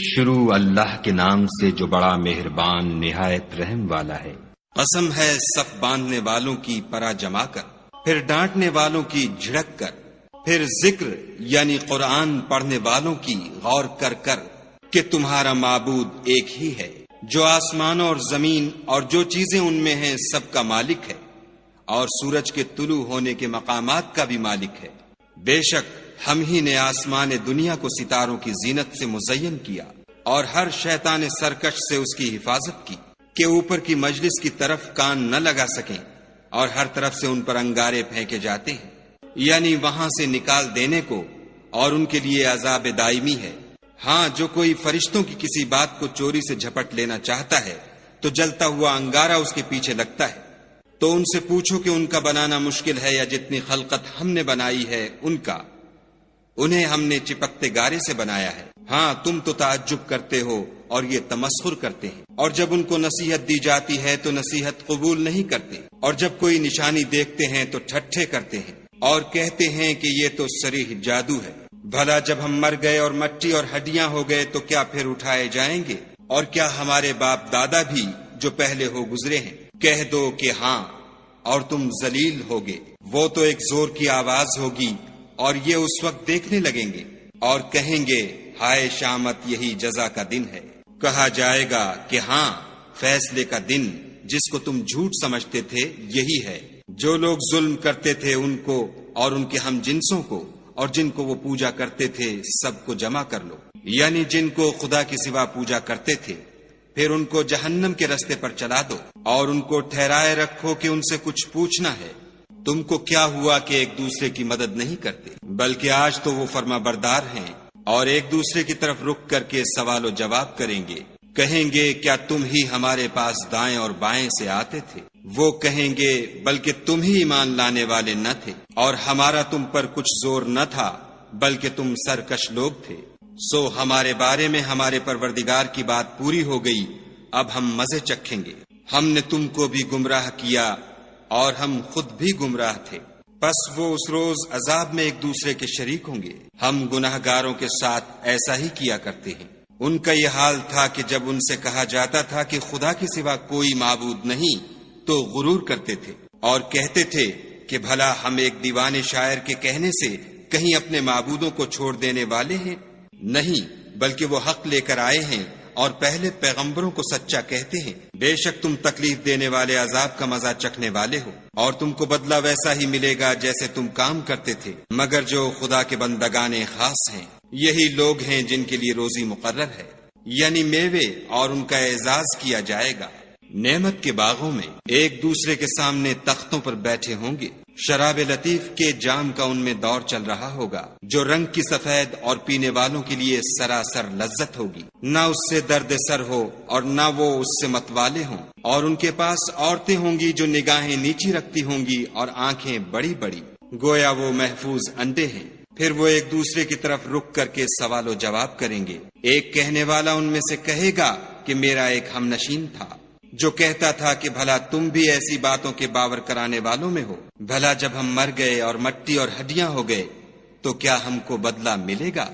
شروع اللہ کے نام سے جو بڑا مہربان نہایت رحم والا ہے۔ قسم ہے صف باندھنے والوں کی پرا جما کر، پھر ڈانٹنے والوں کی جھڑک کر، پھر ذکر یعنی قرآن پڑھنے والوں کی غور کر کر کہ تمہارا معبود ایک ہی ہے جو آسمانوں اور زمین اور جو چیزیں ان میں ہیں سب کا مالک ہے، اور سورج کے طلوع ہونے کے مقامات کا بھی مالک ہے۔ بے شک ہم ہی نے آسمان دنیا کو ستاروں کی زینت سے مزین کیا اور ہر شیطان سرکش سے اس کی حفاظت کی کہ اوپر کی مجلس کی طرف کان نہ لگا سکیں، اور ہر طرف سے ان پر انگارے پھینکے جاتے ہیں، یعنی وہاں سے نکال دینے کو، اور ان کے لیے عذاب دائمی ہے۔ ہاں، جو کوئی فرشتوں کی کسی بات کو چوری سے جھپٹ لینا چاہتا ہے تو جلتا ہوا انگارہ اس کے پیچھے لگتا ہے۔ تو ان سے پوچھو کہ ان کا بنانا مشکل ہے یا جتنی خلقت ہم نے بنائی ہے ان کا، انہیں ہم نے چپکتے گارے سے بنایا ہے۔ ہاں، تم تو تعجب کرتے ہو اور یہ تمسخر کرتے ہیں، اور جب ان کو نصیحت دی جاتی ہے تو نصیحت قبول نہیں کرتے، اور جب کوئی نشانی دیکھتے ہیں تو ٹھٹھے کرتے ہیں اور کہتے ہیں کہ یہ تو صریح جادو ہے۔ بھلا جب ہم مر گئے اور مٹی اور ہڈیاں ہو گئے تو کیا پھر اٹھائے جائیں گے؟ اور کیا ہمارے باپ دادا بھی جو پہلے ہو گزرے ہیں؟ کہہ دو کہ ہاں، اور تم ذلیل ہوگے۔ وہ تو ایک زور کی آواز ہوگی اور یہ اس وقت دیکھنے لگیں گے اور کہیں گے ہائے شامت، یہی جزا کا دن ہے۔ کہا جائے گا کہ ہاں، فیصلے کا دن جس کو تم جھوٹ سمجھتے تھے یہی ہے۔ جو لوگ ظلم کرتے تھے ان کو اور ان کے ہم جنسوں کو اور جن کو وہ پوجا کرتے تھے سب کو جمع کر لو، یعنی جن کو خدا کے سوا پوجا کرتے تھے، پھر ان کو جہنم کے رستے پر چلا دو اور ان کو ٹھہرائے رکھو کہ ان سے کچھ پوچھنا ہے۔ تم کو کیا ہوا کہ ایک دوسرے کی مدد نہیں کرتے؟ بلکہ آج تو وہ فرما بردار ہیں اور ایک دوسرے کی طرف رک کر کے سوال و جواب کریں گے۔ کہیں گے کیا تم ہی ہمارے پاس دائیں اور بائیں سے آتے تھے؟ وہ کہیں گے بلکہ تم ہی ایمان لانے والے نہ تھے، اور ہمارا تم پر کچھ زور نہ تھا بلکہ تم سرکش لوگ تھے۔ سو ہمارے بارے میں ہمارے پروردگار کی بات پوری ہو گئی، اب ہم مزے چکھیں گے۔ ہم نے تم کو بھی گمراہ کیا اور ہم خود بھی گمراہ تھے، پس وہ اس روز عذاب میں ایک دوسرے کے شریک ہوں گے۔ ہم گناہ گاروں کے ساتھ ایسا ہی کیا کرتے ہیں۔ ان کا یہ حال تھا کہ جب ان سے کہا جاتا تھا کہ خدا کے سوا کوئی معبود نہیں تو غرور کرتے تھے اور کہتے تھے کہ بھلا ہم ایک دیوانے شاعر کے کہنے سے کہیں اپنے معبودوں کو چھوڑ دینے والے ہیں؟ نہیں، بلکہ وہ حق لے کر آئے ہیں اور پہلے پیغمبروں کو سچا کہتے ہیں۔ بے شک تم تکلیف دینے والے عذاب کا مزہ چکھنے والے ہو، اور تم کو بدلہ ویسا ہی ملے گا جیسے تم کام کرتے تھے، مگر جو خدا کے بندگان خاص ہیں یہی لوگ ہیں جن کے لیے روزی مقرر ہے، یعنی میوے، اور ان کا اعزاز کیا جائے گا۔ نعمت کے باغوں میں ایک دوسرے کے سامنے تختوں پر بیٹھے ہوں گے، شراب لطیف کے جام کا ان میں دور چل رہا ہوگا، جو رنگ کی سفید اور پینے والوں کے لیے سراسر لذت ہوگی، نہ اس سے درد سر ہو اور نہ وہ اس سے متوالے ہوں۔ اور ان کے پاس عورتیں ہوں گی جو نگاہیں نیچی رکھتی ہوں گی اور آنکھیں بڑی بڑی، گویا وہ محفوظ انڈے ہیں۔ پھر وہ ایک دوسرے کی طرف رک کر کے سوال و جواب کریں گے۔ ایک کہنے والا ان میں سے کہے گا کہ میرا ایک ہم نشین تھا جو کہتا تھا کہ بھلا تم بھی ایسی باتوں کے باور کرانے والوں میں ہو؟ بھلا جب ہم مر گئے اور مٹی اور ہڈیاں ہو گئے تو کیا ہم کو بدلہ ملے گا؟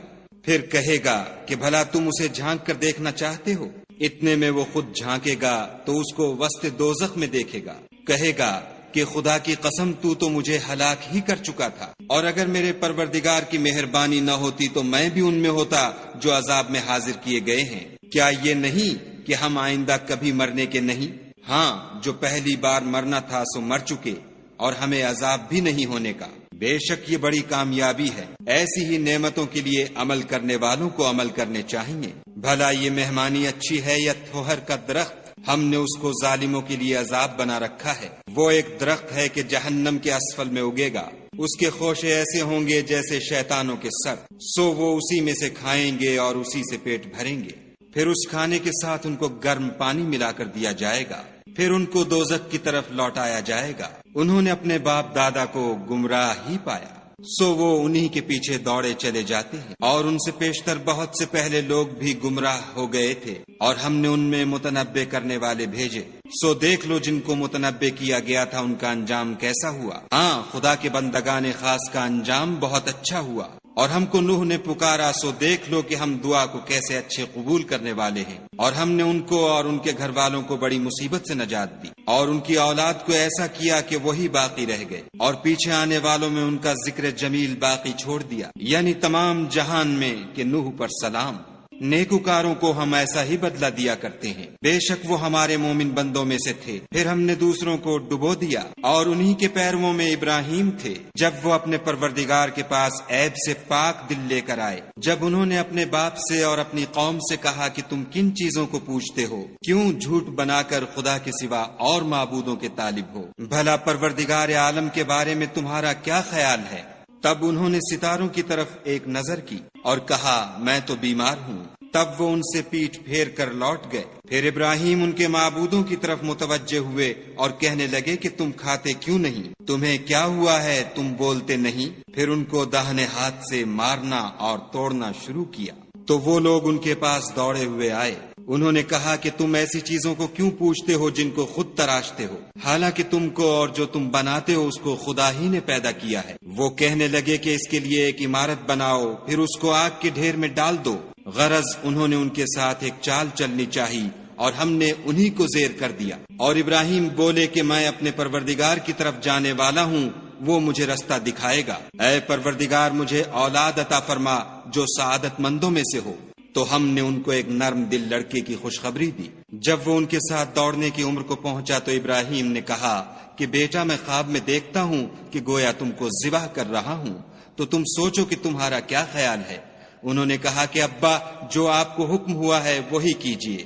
پھر کہے گا کہ بھلا تم اسے جھانک کر دیکھنا چاہتے ہو؟ اتنے میں وہ خود جھانکے گا تو اس کو وسط دوزخ میں دیکھے گا، کہے گا کہ خدا کی قسم تو مجھے ہلاک ہی کر چکا تھا، اور اگر میرے پروردگار کی مہربانی نہ ہوتی تو میں بھی ان میں ہوتا جو عذاب میں حاضر کیے گئے ہیں۔ کیا یہ نہیں کہ ہم آئندہ کبھی مرنے کے نہیں؟ ہاں، جو پہلی بار مرنا تھا سو مر چکے، اور ہمیں عذاب بھی نہیں ہونے کا۔ بے شک یہ بڑی کامیابی ہے۔ ایسی ہی نعمتوں کے لیے عمل کرنے والوں کو عمل کرنے چاہیے۔ بھلا یہ مہمانی اچھی ہے یا تھوہر کا درخت؟ ہم نے اس کو ظالموں کے لیے عذاب بنا رکھا ہے۔ وہ ایک درخت ہے کہ جہنم کے اسفل میں اگے گا، اس کے خوشے ایسے ہوں گے جیسے شیطانوں کے سر، سو وہ اسی میں سے کھائیں گے اور اسی سے پیٹ بھریں گے۔ پھر اس کھانے کے ساتھ ان کو گرم پانی ملا کر دیا جائے گا، پھر ان کو دوزخ کی طرف لوٹایا جائے گا۔ انہوں نے اپنے باپ دادا کو گمراہ ہی پایا، سو وہ انہی کے پیچھے دوڑے چلے جاتے ہیں، اور ان سے پیشتر بہت سے پہلے لوگ بھی گمراہ ہو گئے تھے، اور ہم نے ان میں متنبع کرنے والے بھیجے، سو دیکھ لو جن کو متنبع کیا گیا تھا ان کا انجام کیسا ہوا۔ ہاں، خدا کے بندگان خاص کا انجام بہت اچھا ہوا، اور ہم کو نوح نے پکارا سو دیکھ لو کہ ہم دعا کو کیسے اچھے قبول کرنے والے ہیں، اور ہم نے ان کو اور ان کے گھر والوں کو بڑی مصیبت سے نجات دی، اور ان کی اولاد کو ایسا کیا کہ وہی باقی رہ گئے، اور پیچھے آنے والوں میں ان کا ذکر جمیل باقی چھوڑ دیا، یعنی تمام جہان میں کہ نوح پر سلام۔ نیکوکاروں کو ہم ایسا ہی بدلہ دیا کرتے ہیں، بے شک وہ ہمارے مومن بندوں میں سے تھے، پھر ہم نے دوسروں کو ڈبو دیا، اور انہی کے پیرووں میں ابراہیم تھے جب وہ اپنے پروردگار کے پاس عیب سے پاک دل لے کر آئے، جب انہوں نے اپنے باپ سے اور اپنی قوم سے کہا کہ تم کن چیزوں کو پوچھتے ہو، کیوں جھوٹ بنا کر خدا کے سوا اور معبودوں کے طالب ہو، بھلا پروردگار عالم کے بارے میں تمہارا کیا خیال ہے؟ تب انہوں نے ستاروں کی طرف ایک نظر کی اور کہا میں تو بیمار ہوں، تب وہ ان سے پیٹھ پھیر کر لوٹ گئے۔ پھر ابراہیم ان کے معبودوں کی طرف متوجہ ہوئے اور کہنے لگے کہ تم کھاتے کیوں نہیں؟ تمہیں کیا ہوا ہے؟ تم بولتے نہیں؟ پھر ان کو داہنے ہاتھ سے مارنا اور توڑنا شروع کیا تو وہ لوگ ان کے پاس دوڑے ہوئے آئے۔ انہوں نے کہا کہ تم ایسی چیزوں کو کیوں پوچھتے ہو جن کو خود تراشتے ہو، حالانکہ تم کو اور جو تم بناتے ہو اس کو خدا ہی نے پیدا کیا ہے۔ وہ کہنے لگے کہ اس کے لیے ایک عمارت بناؤ، پھر اس کو آگ کے ڈھیر میں ڈال دو۔ غرض انہوں نے ان کے ساتھ ایک چال چلنی چاہی اور ہم نے انہی کو زیر کر دیا۔ اور ابراہیم بولے کہ میں اپنے پروردگار کی طرف جانے والا ہوں، وہ مجھے رستہ دکھائے گا۔ اے پروردگار مجھے اولاد عطا فرما جو سعادت مندوں میں سے ہو۔ تو ہم نے ان کو ایک نرم دل لڑکے کی خوشخبری دی۔ جب وہ ان کے ساتھ دوڑنے کی عمر کو پہنچا تو ابراہیم نے کہا کہ بیٹا میں خواب میں دیکھتا ہوں کہ گویا تم کو ذبح کر رہا ہوں، تو تم سوچو کہ تمہارا کیا خیال ہے؟ انہوں نے کہا کہ ابا جو آپ کو حکم ہوا ہے وہی کیجیے،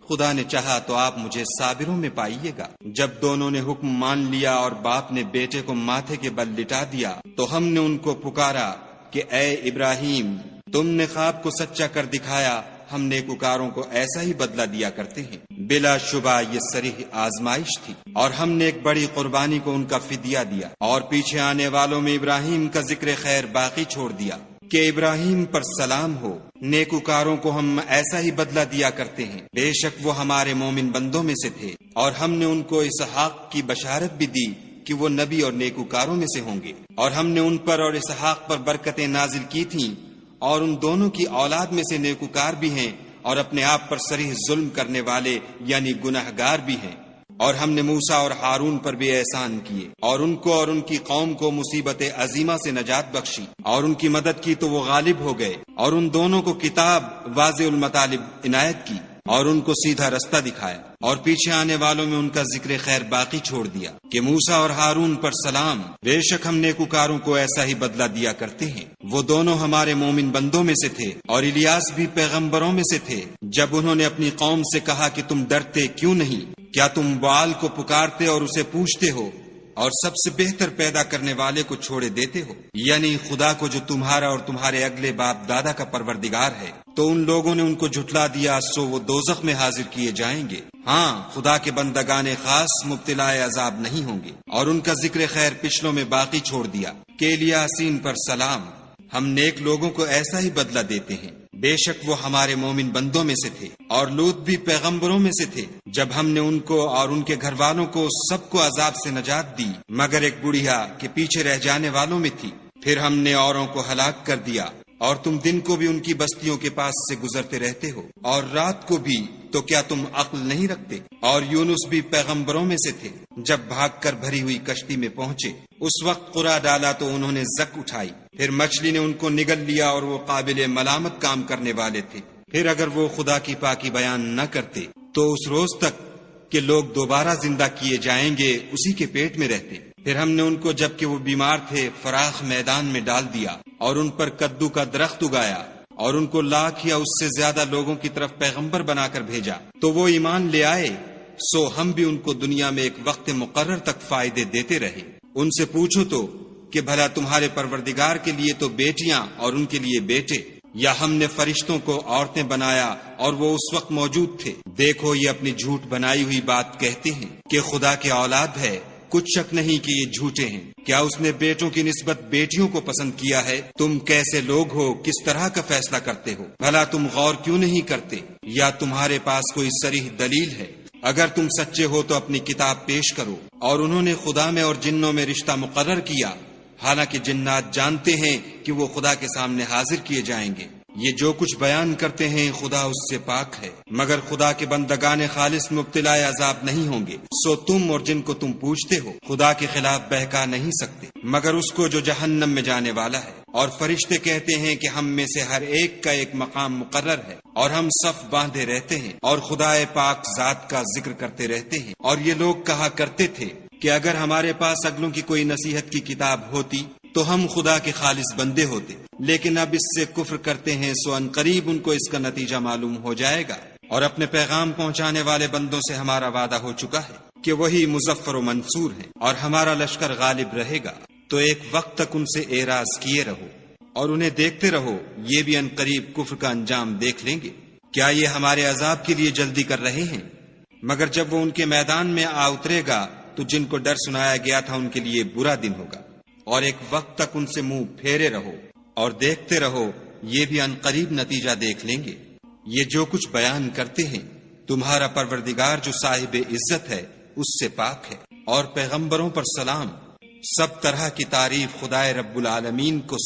خدا نے چاہا تو آپ مجھے صابروں میں پائیے گا۔ جب دونوں نے حکم مان لیا اور باپ نے بیٹے کو ماتھے کے بل لٹا دیا تو ہم نے ان کو پکارا کہ اے ابراہیم تم نے خواب کو سچا کر دکھایا، ہم نیکوکاروں کو ایسا ہی بدلہ دیا کرتے ہیں۔ بلا شبہ یہ صریح آزمائش تھی، اور ہم نے ایک بڑی قربانی کو ان کا فدیہ دیا، اور پیچھے آنے والوں میں ابراہیم کا ذکر خیر باقی چھوڑ دیا کہ ابراہیم پر سلام ہو۔ نیکوکاروں کو ہم ایسا ہی بدلہ دیا کرتے ہیں، بے شک وہ ہمارے مومن بندوں میں سے تھے، اور ہم نے ان کو اسحاق کی بشارت بھی دی کہ وہ نبی اور نیکوکاروں میں سے ہوں گے، اور ہم نے ان پر اور اسحاق پر برکتیں نازل کی تھیں، اور ان دونوں کی اولاد میں سے نیکوکار بھی ہیں اور اپنے آپ پر صریح ظلم کرنے والے یعنی گناہگار بھی ہیں۔ اور ہم نے موسیٰ اور ہارون پر بھی احسان کیے، اور ان کو اور ان کی قوم کو مصیبت عظیمہ سے نجات بخشی، اور ان کی مدد کی تو وہ غالب ہو گئے، اور ان دونوں کو کتاب واضح المطالب عنایت کی، اور ان کو سیدھا رستہ دکھایا، اور پیچھے آنے والوں میں ان کا ذکر خیر باقی چھوڑ دیا کہ موسیٰ اور ہارون پر سلام، بے شک ہم نیکوکاروں کو ایسا ہی بدلہ دیا کرتے ہیں۔ وہ دونوں ہمارے مومن بندوں میں سے تھے، اور الیاس بھی پیغمبروں میں سے تھے۔ جب انہوں نے اپنی قوم سے کہا کہ تم ڈرتے کیوں نہیں؟ کیا تم بعال کو پکارتے اور اسے پوچھتے ہو اور سب سے بہتر پیدا کرنے والے کو چھوڑے دیتے ہو، یعنی خدا کو جو تمہارا اور تمہارے اگلے باپ دادا کا پروردگار ہے؟ تو ان لوگوں نے ان کو جھٹلا دیا، سو وہ دوزخ میں حاضر کیے جائیں گے۔ ہاں خدا کے بندگان خاص مبتلا عذاب نہیں ہوں گے۔ اور ان کا ذکر خیر پچھلوں میں باقی چھوڑ دیا کہ الیاسین پر سلام، ہم نیک لوگوں کو ایسا ہی بدلہ دیتے ہیں، بے شک وہ ہمارے مومن بندوں میں سے تھے۔ اور لوط بھی پیغمبروں میں سے تھے، جب ہم نے ان کو اور ان کے گھر والوں کو سب کو عذاب سے نجات دی مگر ایک بڑھیا کہ پیچھے رہ جانے والوں میں تھی۔ پھر ہم نے اوروں کو ہلاک کر دیا، اور تم دن کو بھی ان کی بستیوں کے پاس سے گزرتے رہتے ہو، اور رات کو بھی، تو کیا تم عقل نہیں رکھتے؟ اور یونس بھی پیغمبروں میں سے تھے، جب بھاگ کر بھری ہوئی کشتی میں پہنچے، اس وقت قرا ڈالا تو انہوں نے زک اٹھائی، پھر مچھلی نے ان کو نگل لیا، اور وہ قابل ملامت کام کرنے والے تھے۔ پھر اگر وہ خدا کی پاکی بیان نہ کرتے تو اس روز تک کہ لوگ دوبارہ زندہ کیے جائیں گے اسی کے پیٹ میں رہتے۔ پھر ہم نے ان کو جبکہ وہ بیمار تھے فراخ میدان میں ڈال دیا، اور ان پر کدو کا درخت اگایا، اور ان کو لاکھ یا اس سے زیادہ لوگوں کی طرف پیغمبر بنا کر بھیجا، تو وہ ایمان لے آئے، سو ہم بھی ان کو دنیا میں ایک وقت مقرر تک فائدے دیتے رہے۔ ان سے پوچھو تو کہ بھلا تمہارے پروردگار کے لیے تو بیٹیاں اور ان کے لیے بیٹے، یا ہم نے فرشتوں کو عورتیں بنایا اور وہ اس وقت موجود تھے؟ دیکھو یہ اپنی جھوٹ بنائی ہوئی بات کہتے ہیں کہ خدا کے اولاد ہے، کچھ شک نہیں کہ یہ جھوٹے ہیں۔ کیا اس نے بیٹوں کی نسبت بیٹیوں کو پسند کیا ہے؟ تم کیسے لوگ ہو، کس طرح کا فیصلہ کرتے ہو؟ بھلا تم غور کیوں نہیں کرتے؟ یا تمہارے پاس کوئی صریح دلیل ہے؟ اگر تم سچے ہو تو اپنی کتاب پیش کرو۔ اور انہوں نے خدا میں اور جنوں میں رشتہ مقرر کیا، حالانکہ جنات جانتے ہیں کہ وہ خدا کے سامنے حاضر کیے جائیں گے۔ یہ جو کچھ بیان کرتے ہیں خدا اس سے پاک ہے، مگر خدا کے بندگان خالص مبتلا عذاب نہیں ہوں گے۔ سو تم اور جن کو تم پوچھتے ہو خدا کے خلاف بہکا نہیں سکتے مگر اس کو جو جہنم میں جانے والا ہے۔ اور فرشتے کہتے ہیں کہ ہم میں سے ہر ایک کا ایک مقام مقرر ہے، اور ہم صف باندھے رہتے ہیں اور خدا پاک ذات کا ذکر کرتے رہتے ہیں۔ اور یہ لوگ کہا کرتے تھے کہ اگر ہمارے پاس اگلوں کی کوئی نصیحت کی کتاب ہوتی تو ہم خدا کے خالص بندے ہوتے، لیکن اب اس سے کفر کرتے ہیں، سو ان قریب ان کو اس کا نتیجہ معلوم ہو جائے گا۔ اور اپنے پیغام پہنچانے والے بندوں سے ہمارا وعدہ ہو چکا ہے کہ وہی مظفر و منصور ہیں، اور ہمارا لشکر غالب رہے گا۔ تو ایک وقت تک ان سے اعراض کیے رہو اور انہیں دیکھتے رہو، یہ بھی ان قریب کفر کا انجام دیکھ لیں گے۔ کیا یہ ہمارے عذاب کے لیے جلدی کر رہے ہیں؟ مگر جب وہ ان کے میدان میں آ اترے گا تو جن کو ڈر سنایا گیا تھا ان کے لیے برا دن ہوگا۔ اور ایک وقت تک ان سے منہ پھیرے رہو اور دیکھتے رہو، یہ بھی ان قریب نتیجہ دیکھ لیں گے۔ یہ جو کچھ بیان کرتے ہیں تمہارا پروردگار جو صاحب عزت ہے اس سے پاک ہے، اور پیغمبروں پر سلام۔ سب طرح کی تعریف خدائے رب العالمین کو